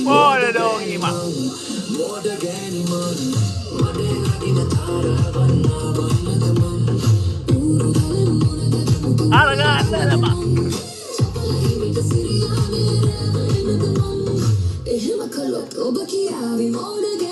Boleh dong, Ima. Harga anda Pak. එහෙම කළොත් ඔබ කියාවි මෝඩ